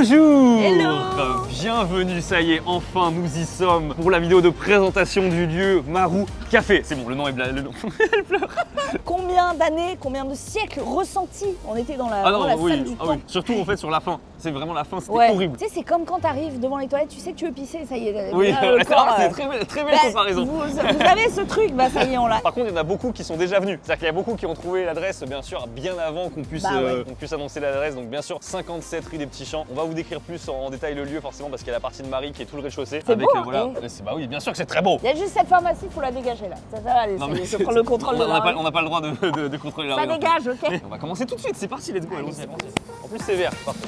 Bonjour. Hello. Bienvenue, ça y est, enfin nous y sommes pour la vidéo de présentation du lieu Marou Café. C'est bon, le nom est le nom. Elle pleure. Combien d'années, combien de siècles ressentis on était dans la, salle du camp. Oui. Surtout en fait sur la fin. C'est vraiment la fin, c'était horrible. Tu sais, c'est comme quand t'arrives devant les toilettes, tu sais que tu veux pisser, ça y est. Oui, là, c'est très belle comparaison. Vous avez ce truc, bah ça y est, on l'a. Par contre, il y en a beaucoup qui sont déjà venus. C'est-à-dire qu'il y a beaucoup qui ont trouvé l'adresse, bien sûr, bien avant qu'on puisse, qu'on puisse annoncer l'adresse. Donc bien sûr, 57 rue des Petits Champs. On va vous décrire plus en détail le lieu forcément parce qu'il y a la partie de Marie qui est tout le rez-de-chaussée. C'est beau, voilà. Bah oui, bien sûr que c'est très beau. Il y a juste cette pharmacie, il faut la dégager là. Ça va aller, je prends le contrôle de la rue. On n'a pas le droit de contrôler la rue. Ça dégage, ok. On va commencer tout de suite, c'est parti, let's go, allons-y. En plus c'est vert, parfait.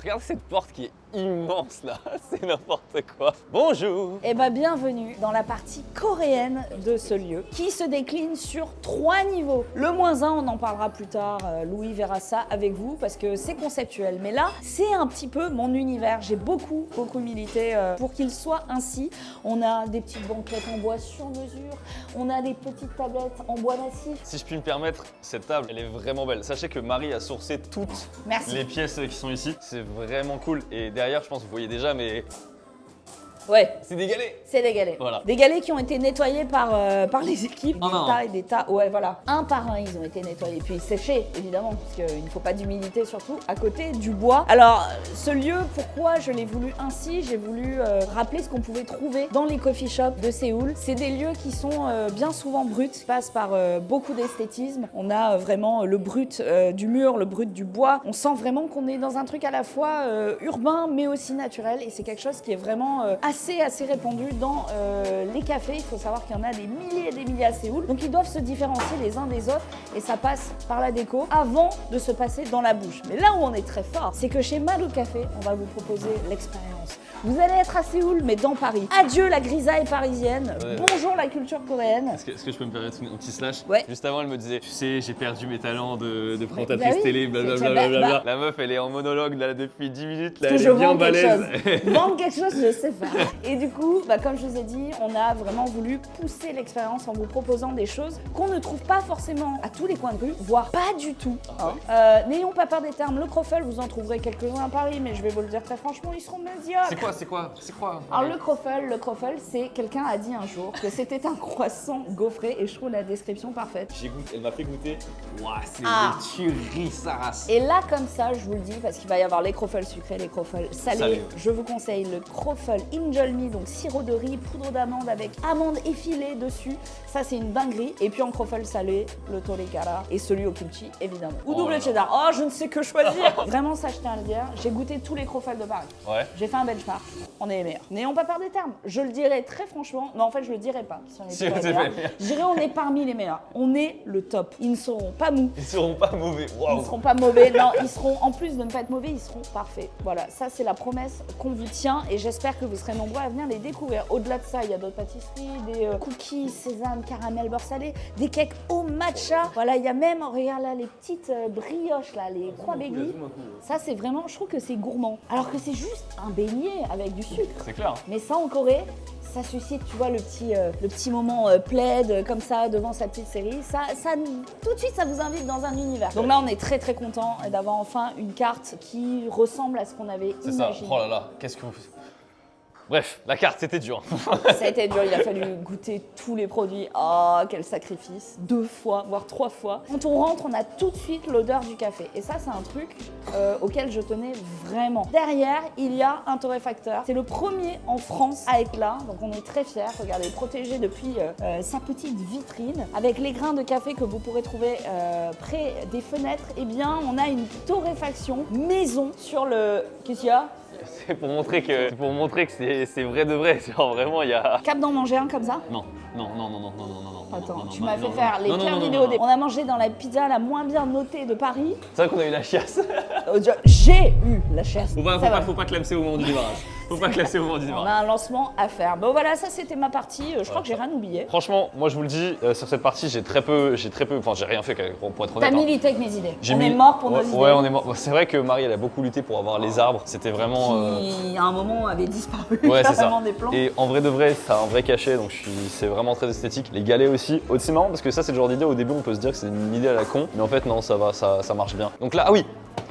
Regardez cette porte qui est immense là, c'est n'importe quoi. Bonjour. Et bah bienvenue dans la partie coréenne de ce lieu qui se décline sur 3 niveaux. Le -1, on en parlera plus tard, Louis verra ça avec vous parce que c'est conceptuel. Mais là, c'est un petit peu mon univers. J'ai beaucoup milité pour qu'il soit ainsi. On a des petites banquettes en bois sur mesure, on a des petites tablettes en bois massif. Si je puis me permettre, cette table, elle est vraiment belle. Sachez que Marie a sourcé toutes les pièces qui sont ici. C'est vraiment cool. Et derrière, je pense que vous voyez déjà, mais ouais. c'est des galets. C'est des galets. Voilà. Des galets qui ont été nettoyés par les équipes. Des tas et des tas. Ouais, voilà. Un par un, ils ont été nettoyés. Puis séchés, évidemment, parce qu'il ne faut pas d'humidité, surtout à côté du bois. Alors, ce lieu, pourquoi je l'ai voulu ainsi? J'ai voulu rappeler ce qu'on pouvait trouver dans les coffee shops de Séoul. C'est des lieux qui sont bien souvent bruts, passent par beaucoup d'esthétisme. On a vraiment le brut du mur, le brut du bois. On sent vraiment qu'on est dans un truc à la fois urbain, mais aussi naturel. Et c'est quelque chose qui est vraiment assez répandu dans les cafés. Il faut savoir qu'il y en a des milliers et des milliers à Séoul. Donc ils doivent se différencier les uns des autres et ça passe par la déco avant de se passer dans la bouche. Mais là où on est très fort, c'est que chez Marou Café, on va vous proposer l'expérience. Vous allez être à Séoul, mais dans Paris. Adieu la grisaille parisienne. Bonjour la culture coréenne. Est-ce que je peux me permettre un petit slash? Ouais. Juste avant, elle me disait, tu sais, j'ai perdu mes talents de présentatrice télé, blablabla. La meuf, elle est en monologue là depuis 10 minutes. Là, elle je est bien vends balèze. Vendre quelque chose, je sais pas. Et du coup, comme je vous ai dit, on a vraiment voulu pousser l'expérience en vous proposant des choses qu'on ne trouve pas forcément à tous les coins de rue, voire pas du tout. N'ayons pas peur des termes. Le croffle, vous en trouverez quelques-uns à Paris, mais je vais vous le dire très franchement, ils seront médiocres. C'est quoi Alors le croffle, c'est quelqu'un a dit un jour que c'était un croissant gaufré et je trouve la description parfaite. J'ai goûté, elle m'a fait goûter. Waouh, c'est des tueries, sa race. Et là, comme ça, je vous le dis, parce qu'il va y avoir les croffles sucrés, les croffles salés. Je vous conseille le croffle injolmi, donc sirop de riz, poudre d'amande avec amandes effilées dessus. Ça, c'est une dinguerie. Et puis en croffle salé, le torikara et celui au kimchi, évidemment. Ou double cheddar. Oh, je ne sais que choisir. Vraiment, ça, je tiens à le dire. J'ai goûté tous les croffles de Paris. Ouais. J'ai fait un benchmark. On est les meilleurs. N'ayons pas peur des termes. Je le dirais très franchement. Non, en fait, je le dirais pas. Si on est les meilleurs. Je dirais on est parmi les meilleurs. On est le top. Ils ne seront pas mous. Ils seront pas mauvais. Wow. Ils ne seront pas mauvais. Non, ils seront, en plus de ne pas être mauvais, ils seront parfaits. Voilà, ça, c'est la promesse qu'on vous tient et j'espère que vous serez nombreux à venir les découvrir. Au-delà de ça, il y a d'autres pâtisseries, des cookies, sésame, caramel, beurre salé, des cakes au matcha. Voilà, il y a même, regarde là, les petites brioches, là, les croix béglis. Ça, c'est vraiment, je trouve que c'est gourmand. Alors que c'est juste un beignet avec du sucre. C'est clair. Mais ça, en Corée, ça suscite, tu vois, le petit moment plaid comme ça devant sa petite série. Ça, tout de suite, ça vous invite dans un univers. Donc là, on est très content d'avoir enfin une carte qui ressemble à ce qu'on avait imaginé. C'est ça. Oh là là, qu'est-ce que vous... Bref, la carte, c'était dur. Ça a été dur, il a fallu goûter tous les produits. Oh, quel sacrifice. 2 fois, voire 3 fois. Quand on rentre, on a tout de suite l'odeur du café. Et ça, c'est un truc auquel je tenais vraiment. Derrière, il y a un torréfacteur. C'est le premier en France à être là. Donc on est très fiers. Regardez, protégé depuis sa petite vitrine. Avec les grains de café que vous pourrez trouver près des fenêtres, eh bien, on a une torréfaction maison sur le... Qu'est-ce qu'il y a ? c'est pour montrer que c'est vrai de vrai. Genre vraiment, il y a. Cap d'en manger un comme ça? Non. Attends, tu m'as fait faire les pires vidéos. On a mangé dans la pizza la moins bien notée de Paris. C'est vrai qu'on a eu la chiasse. J'ai eu la chiasse. Faut pas clamser au moment du démarrage. Faut pas classer au moment du On démarrage. a un lancement à faire. Bon voilà, ça c'était ma partie. Je crois que j'ai rien oublié. Franchement, moi je vous le dis, sur cette partie, j'ai très peu, enfin j'ai rien fait pour être honnête. T'as milité avec mes idées. J'ai On est mort pour nos idées. Ouais, on est mort. C'est vrai que Marie, elle a beaucoup lutté pour avoir les arbres. C'était vraiment. Qui, à un moment, avait disparu. Ouais, c'est ça. Des plans. Et en vrai de vrai, ça a un vrai cachet, donc c'est vraiment très esthétique. Les galets aussi. C'est marrant parce que ça, c'est le genre d'idée, au début, on peut se dire que c'est une idée à la con, mais en fait, non, ça va, ça marche bien. Donc là, ah oui,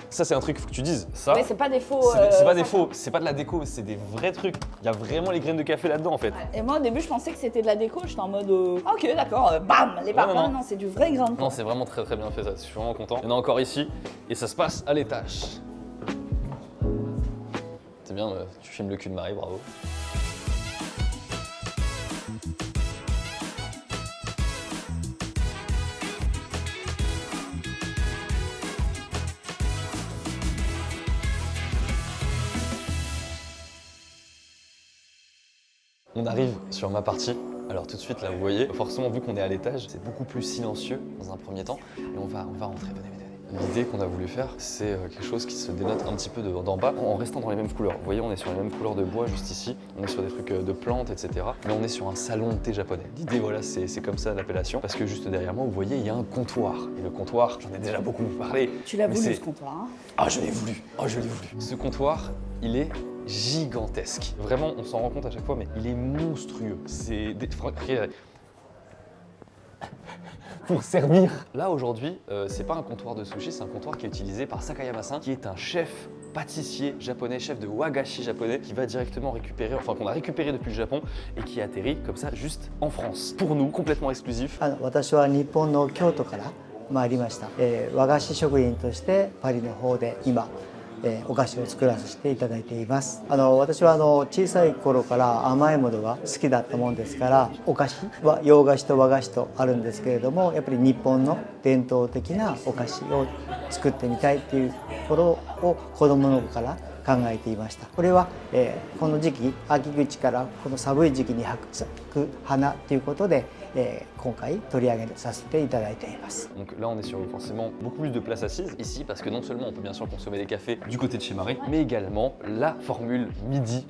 ça, c'est un truc qu'il faut que tu dises. Ça, ouais, c'est pas des faux. C'est pas des faux, c'est pas de la déco, c'est des vrais trucs. Il y a vraiment les graines de café là-dedans, en fait. Et moi, au début, je pensais que c'était de la déco. J'étais en mode, ok, d'accord, bam, les parfums. Non, c'est du vrai grain de Non, c'est vraiment très très bien fait ça. Je suis vraiment content. Il y en a encore ici, et ça se passe à l'étage. C'est bien, tu filmes le cul de Marie, bravo. On arrive sur ma partie. Alors tout de suite là, vous voyez, forcément vu qu'on est à l'étage, c'est beaucoup plus silencieux dans un premier temps. Et on va rentrer, venez. L'idée qu'on a voulu faire, c'est quelque chose qui se dénote un petit peu d'en bas en restant dans les mêmes couleurs. Vous voyez, on est sur les mêmes couleurs de bois juste ici, on est sur des trucs de plantes, etc. Mais on est sur un salon de thé japonais. L'idée, voilà, c'est comme ça l'appellation, parce que juste derrière moi, vous voyez, il y a un comptoir. Et le comptoir, j'en ai déjà beaucoup parlé. Tu l'as voulu ce comptoir, hein? Ah, je l'ai voulu. Ce comptoir, il est gigantesque. Vraiment, on s'en rend compte à chaque fois, mais il est monstrueux. C'est pour servir. Là aujourd'hui, c'est pas un comptoir de sushi, c'est un comptoir qui est utilisé par Sakayama-san, qui est un chef pâtissier japonais, chef de wagashi japonais, qui va directement récupérer, enfin qu'on a récupéré depuis le Japon et qui atterrit comme ça juste en France. Pour nous, complètement exclusif. 私は日本の京都から参りました。和菓子職人としてパリの方で今お菓子を作らせていただいています。私は小さい頃から甘いものが好きだったもんですから、お菓子は洋菓子と和菓子とあるんですけれども、やっぱり日本の伝統的なお菓子を作ってみたいっていうことを子供の頃から考えていました。これは、この時期秋口からこの寒い時期に咲く花ということで、今回取り上げさせていただいています。 Donc là on est sur forcément beaucoup plus de places assises ici parce que non seulement on peut bien sûr consommer des cafés du côté de chez Marie, mais également la formule midi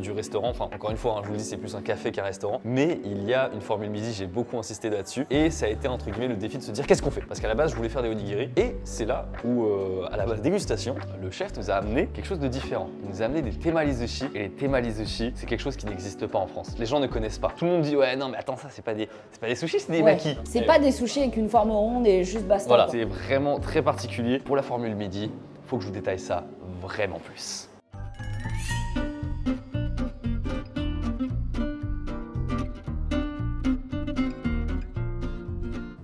du restaurant. Enfin encore une fois, hein, je vous le dis, c'est plus un café qu'un restaurant, mais il y a une formule midi, j'ai beaucoup insisté là-dessus et ça a été entre guillemets le défi de se dire qu'est-ce qu'on fait, parce qu'à la base je voulais faire des onigiri et c'est là où à la base dégustation, le chef nous a amené quelque chose de différent. Il nous a amené des temalizushi et les temalizushi, c'est quelque chose qui n'existe pas en France. Les gens ne connaissent pas. Tout le monde dit ouais non mais attends, ça c'est pas des sushis, c'est des makis. C'est pas des sushis avec une forme ronde et juste basta. Voilà, c'est vraiment très particulier. Pour la formule midi, faut que je vous détaille ça vraiment plus.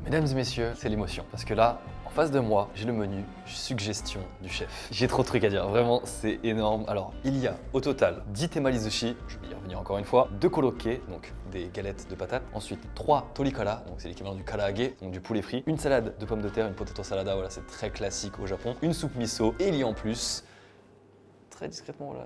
Mesdames et messieurs, c'est l'émotion. Parce que là, en face de moi, j'ai le menu suggestion du chef. J'ai trop de trucs à dire, vraiment, c'est énorme. Alors, il y a au total 10 temalizushi, je vais y revenir encore une fois, 2 korokke, donc des galettes de patates. Ensuite, 3 torikara, donc c'est l'équivalent du karaage, donc du poulet frit. Une salade de pommes de terre, une potato salada, voilà, c'est très classique au Japon. Une soupe miso, et il y a en plus, très discrètement, voilà,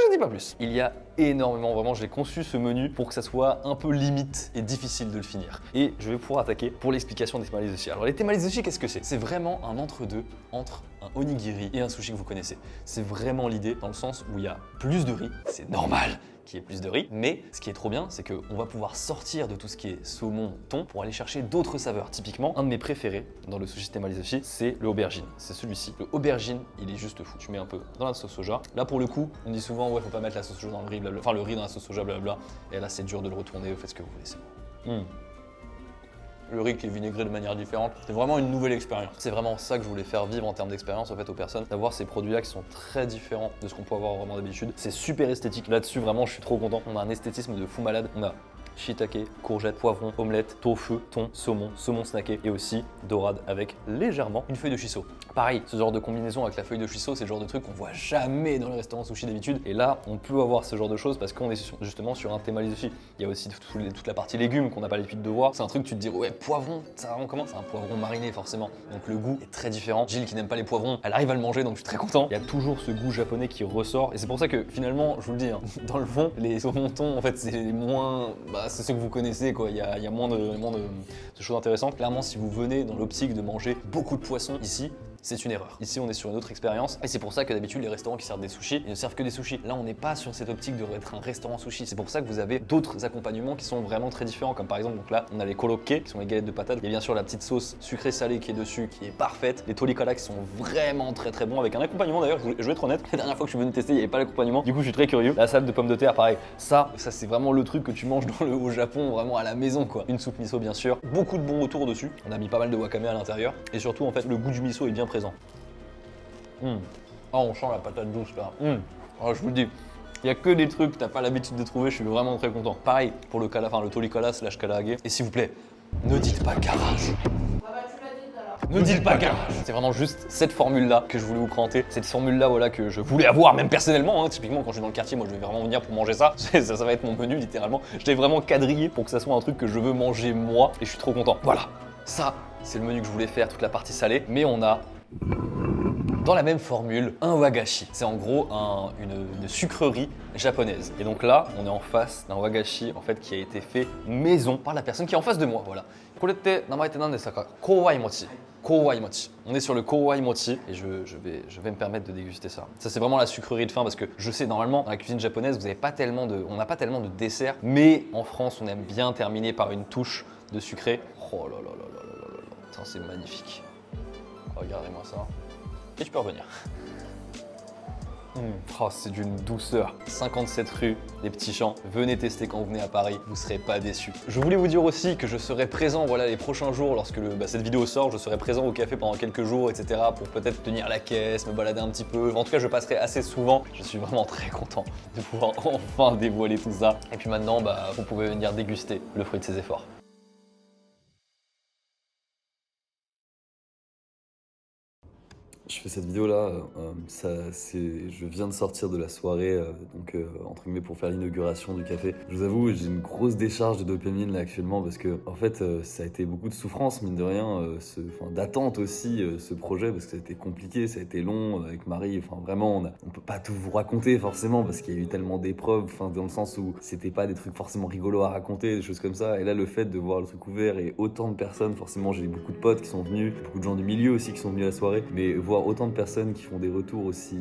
je dis pas plus. Il y a énormément, vraiment, j'ai conçu ce menu pour que ça soit un peu limite et difficile de le finir. Et je vais pouvoir attaquer pour l'explication des temalizushi. Alors les temalizushi, qu'est-ce que c'est? C'est vraiment un entre-deux entre un onigiri et un sushi que vous connaissez. C'est vraiment l'idée dans le sens où il y a plus de riz, c'est normal qu'il y ait plus de riz, mais ce qui est trop bien, c'est qu'on va pouvoir sortir de tout ce qui est saumon, thon, pour aller chercher d'autres saveurs. Typiquement, un de mes préférés dans le sushi temalizushi, c'est le aubergine. C'est celui-ci. Le aubergine, il est juste fou. Tu mets un peu dans la sauce soja. Là, pour le coup, on dit souvent, ouais, faut pas mettre la sauce soja dans le riz, blablabla. Enfin, le riz dans la sauce soja, blablabla. Et là, c'est dur de le retourner, vous faites ce que vous voulez, c'est bon. Le riz qui est vinaigré de manière différente, c'est vraiment une nouvelle expérience. C'est vraiment ça que je voulais faire vivre en termes d'expérience en fait aux personnes, d'avoir ces produits-là qui sont très différents de ce qu'on peut avoir vraiment d'habitude. C'est super esthétique. Là-dessus, vraiment, je suis trop content. On a un esthétisme de fou malade. On a shiitake, courgette, poivron, omelette, tofu, thon, saumon, saumon snacké et aussi dorade avec légèrement une feuille de shiso. Pareil, ce genre de combinaison avec la feuille de shiso, c'est le genre de truc qu'on voit jamais dans les restaurants sushi d'habitude. Et là, on peut avoir ce genre de choses parce qu'on est justement sur un thema sushi. Il y a aussi toute la partie légumes qu'on n'a pas l'habitude de voir. C'est un truc, tu te dis, ouais, poivron, ça rend comment? C'est un poivron mariné forcément. Donc le goût est très différent. Gilles qui n'aime pas les poivrons, elle arrive à le manger, donc je suis très content. Il y a toujours ce goût japonais qui ressort. Et c'est pour ça que finalement, je vous le dis, hein, dans le fond, les saumons thon, en fait, c'est moins. C'est ce que vous connaissez, quoi. Il y a moins de choses intéressantes. Clairement, si vous venez dans l'optique de manger beaucoup de poissons ici, c'est une erreur. Ici, on est sur une autre expérience et c'est pour ça que d'habitude, les restaurants qui servent des sushis, ils ne servent que des sushis. Là, on n'est pas sur cette optique de être un restaurant sushi. C'est pour ça que vous avez d'autres accompagnements qui sont vraiment très différents. Comme par exemple, donc là, on a les korokke, qui sont les galettes de patates. Il y a bien sûr la petite sauce sucrée-salée qui est dessus, qui est parfaite. Les tolikara qui sont vraiment très très bons avec un accompagnement d'ailleurs. Je vais être honnête, la dernière fois que je suis venu tester, il n'y avait pas l'accompagnement. Du coup, je suis très curieux. La salade de pommes de terre, pareil. Ça c'est vraiment le truc que tu manges au Japon, vraiment à la maison, quoi. Une soupe miso, bien sûr. Beaucoup de bons retours dessus. On a mis pas mal de wakame à l'intérieur et surtout, en fait, le goût du miso est bien présent. Oh, on sent la patate douce là. Oh, je vous le dis, il n'y a que des trucs que t'as pas l'habitude de trouver, je suis vraiment très content. Pareil pour le tolikara / karaage. Et s'il vous plaît, ne dites pas garage. Ne dites pas garage. C'est vraiment juste cette formule-là que je voulais vous présenter. Cette formule-là, voilà, que je voulais avoir même personnellement. Hein. Typiquement, quand je suis dans le quartier, moi, je vais vraiment venir pour manger ça. Ça va être mon menu, littéralement. Je l'ai vraiment quadrillé pour que ça soit un truc que je veux manger moi. Et je suis trop content. Voilà, ça, c'est le menu que je voulais faire, toute la partie salée. Mais on a dans la même formule, un wagashi. C'est en gros une sucrerie japonaise. Et donc là, on est en face d'un wagashi en fait qui a été fait maison par la personne qui est en face de moi. Voilà. Korette, namae nan desu ka? Kowai mochi. Kowai mochi. On est sur le kowai mochi et je vais me permettre de déguster ça. Ça c'est vraiment la sucrerie de fin parce que je sais normalement dans la cuisine japonaise on n'a pas tellement de desserts, mais en France on aime bien terminer par une touche de sucré. Oh là là là là là là là. Ça c'est magnifique. Regardez-moi ça. Et tu peux revenir. Oh, c'est d'une douceur. 57 rue des Petits Champs. Venez tester quand vous venez à Paris, vous ne serez pas déçus. Je voulais vous dire aussi que je serai présent voilà, les prochains jours lorsque cette vidéo sort. Je serai présent au café pendant quelques jours, etc. pour peut-être tenir la caisse, me balader un petit peu. En tout cas, je passerai assez souvent. Je suis vraiment très content de pouvoir enfin dévoiler tout ça. Et puis maintenant, vous pouvez venir déguster le fruit de ses efforts. Je fais cette vidéo là, je viens de sortir de la soirée, entre guillemets pour faire l'inauguration du café. Je vous avoue, j'ai une grosse décharge de dopamine là actuellement parce que en fait ça a été beaucoup de souffrance mine de rien, d'attente aussi ce projet parce que ça a été compliqué, ça a été long avec Marie. Enfin vraiment, on peut pas tout vous raconter forcément parce qu'il y a eu tellement d'épreuves, dans le sens où c'était pas des trucs forcément rigolos à raconter, des choses comme ça. Et là le fait de voir le truc ouvert et autant de personnes, forcément j'ai beaucoup de potes qui sont venus, beaucoup de gens du milieu aussi qui sont venus à la soirée, mais voir autant de personnes qui font des retours aussi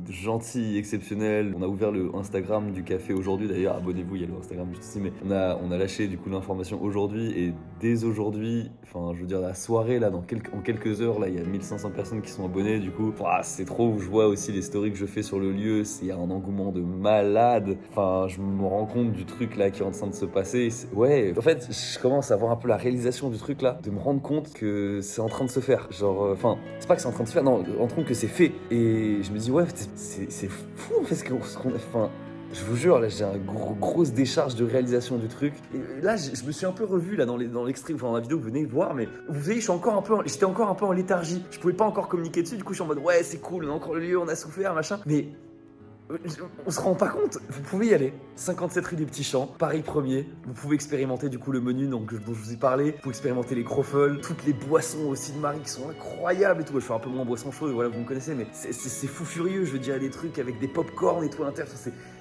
gentils, exceptionnels. On a ouvert le Instagram du café aujourd'hui, d'ailleurs abonnez-vous, il y a le Instagram juste ici, mais on a lâché du coup l'information aujourd'hui et dès aujourd'hui, je veux dire la soirée là, en quelques heures là, il y a 1500 personnes qui sont abonnées du coup. C'est trop, je vois aussi les stories que je fais sur le lieu, c'est un engouement de malade. Je me rends compte du truc là qui est en train de se passer. Ouais, en fait, je commence à voir un peu la réalisation du truc là, de me rendre compte que c'est en train de se faire. C'est pas que c'est en train de se faire, non, en compte que c'est fait. Et je me dis, ouais, c'est fou en fait ce qu'on je vous jure, là j'ai une grosse décharge de réalisation du truc. Et là je me suis un peu revu là dans l'extrait, dans la vidéo que vous venez de voir, mais vous voyez, j'étais encore un peu en léthargie. Je pouvais pas encore communiquer dessus, du coup je suis en mode ouais c'est cool, on a encore le lieu, on a souffert, machin. Mais on se rend pas compte, vous pouvez y aller. 57 rue des Petits Champs, Paris 1er. Vous pouvez expérimenter du coup le menu dont je vous ai parlé. Vous pouvez expérimenter les croffles, toutes les boissons aussi de Marie qui sont incroyables et tout. Je fais un peu moins boisson chaude, voilà, vous me connaissez, mais c'est fou furieux. Je veux dire, des trucs avec des pop-corn et tout à l'intérieur,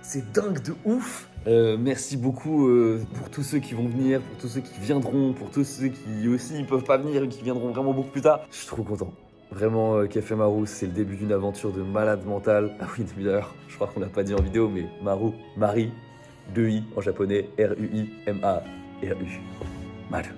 c'est dingue de ouf. Merci beaucoup pour tous ceux qui vont venir, pour tous ceux qui viendront, pour tous ceux qui aussi peuvent pas venir et qui viendront vraiment beaucoup plus tard. Je suis trop content. Vraiment, Café Maru, c'est le début d'une aventure de malade mental. Ah oui, d'ailleurs, je crois qu'on l'a pas dit en vidéo, mais Maru, Marie, 2 I en japonais, R-U-I-M-A-R-U. Maru.